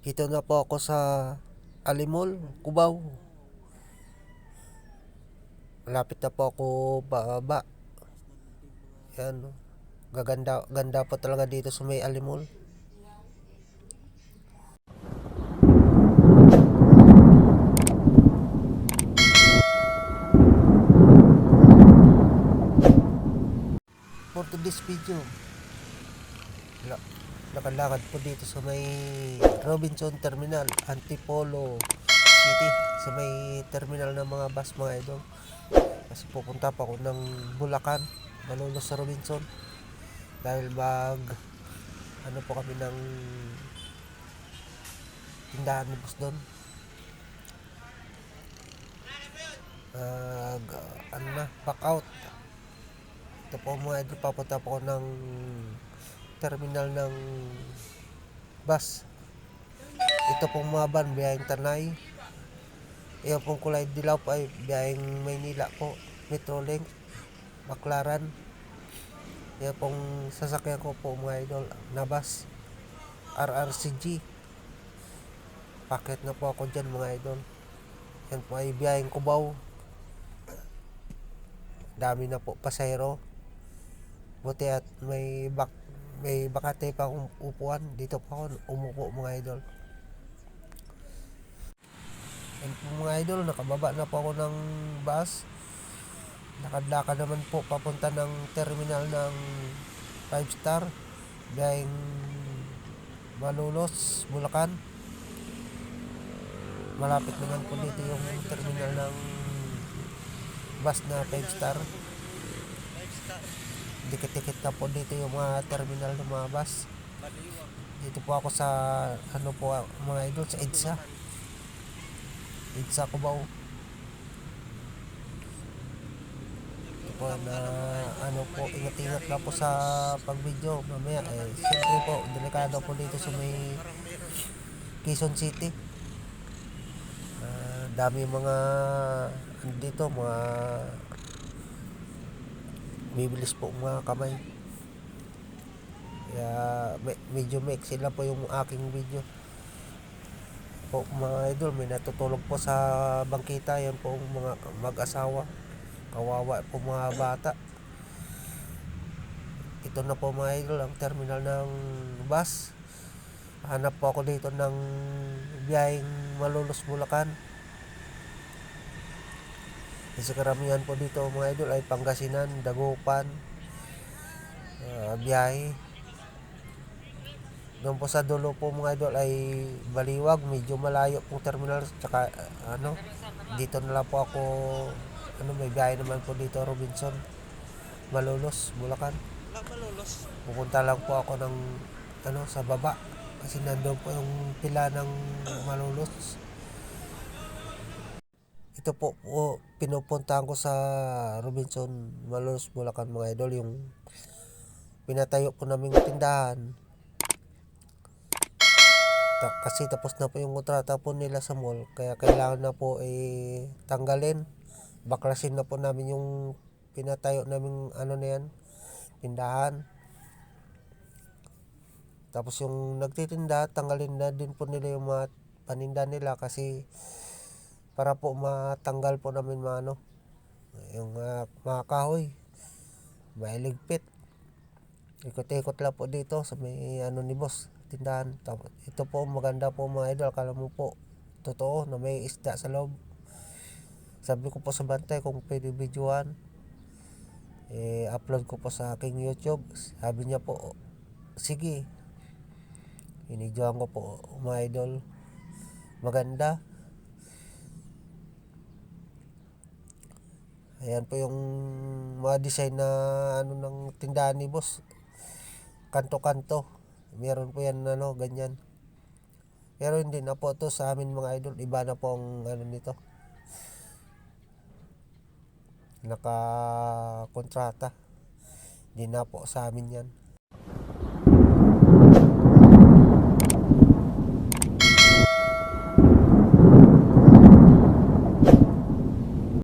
Dito na po ako sa Alimol, Cubao. Malapit na po ako bababa. Yan. Gaganda, ganda po talaga dito sa may Alimol. For today's video, lakad-lakad po dito sa may Robinson Terminal, Antipolo City. Sa may terminal ng mga bus, mga idol. Kasi pupunta pa ako ng Bulacan, Malolos sa Robinson. Dahil ano po kami ng tindahan ni boss doon. Back out. Ito po mga idol, papunta po ako ng terminal ng bus. Ito pong mga van, biyaheng Tanay. Iyon pong kulay dilaw po ay biyaheng Maynila po, Metrolink, Baclaran. Iyon pong sasakyan ko po mga idol na bus, RRCG. Packet na po ako dyan mga idol. Yan po ay biyaheng Cubao. Dami na po pasahero. Buti at may bakante pa akong upuan. Dito pa ako umupo mga idol. Yan po mga idol, nakababa na po ako ng bus. Lakad-lakad naman po papunta ng terminal ng 5 star biyaheng Malolos, Bulacan. Malapit naman po dito yung terminal ng bus na 5 star. Dikit-dikit na po dito yung mga terminal ng mga bus. Dito po ako sa mga idol, sa EDSA Cubao. Ito po na ingat-ingat na po sa pag-video mamaya. Siyempre po, delikado po dito sa may Quezon City. Dami mga dito, mga bibilis po mga kamay. Kaya medyo mix sila po yung aking video po mga idol. May natutulog po sa bangkita. Yan po mga mag-asawa, kawawa po mga bata. Ito na po mga idol ang terminal ng bus. Hanap po ako dito ng biyaheng Malolos, Bulacan. Kasi karamihan po dito mga idol ay Pangasinan, Dagupan, biyahe. Doon po sa dulo po mga idol ay Baliwag, medyo malayo pong terminal. Tsaka dito na lang po ako, may biyahe naman po dito Robinson, Malolos, Bulacan. Pupunta lang po ako ng sa baba kasi nandoon po yung pila ng Malolos. Ito po pinupuntahan ko sa Robinson, Malolos, Bulacan mga idol, yung pinatayo ko naming tindahan. Kasi tapos na po yung kontrata po nila sa mall, kaya kailangan na po tanggalin. Baklasin na po namin yung pinatayo naming na yan, tindahan. Tapos yung nagtitinda, tanggalin na din po nila yung mga paninda nila kasi para po matanggal po namin yung mga kahoy, mailigpit. Ikot-ikot lang po dito sa may ni boss, tindahan. Tapos ito po maganda po mga idol, akala mo po totoo na may isda sa loob. Sabi ko po sa bantay kung pwede videoan, upload ko po sa aking YouTube. Sabi niya po sige. Inidyoan ko po mga idol, maganda. Ayan po yung mga design na ng tindahan ni boss, kanto-kanto. Meron po yan ganyan. Pero hindi na po to sa amin mga idol, iba na po ang nito, naka kontrata. Hindi na po sa amin yan.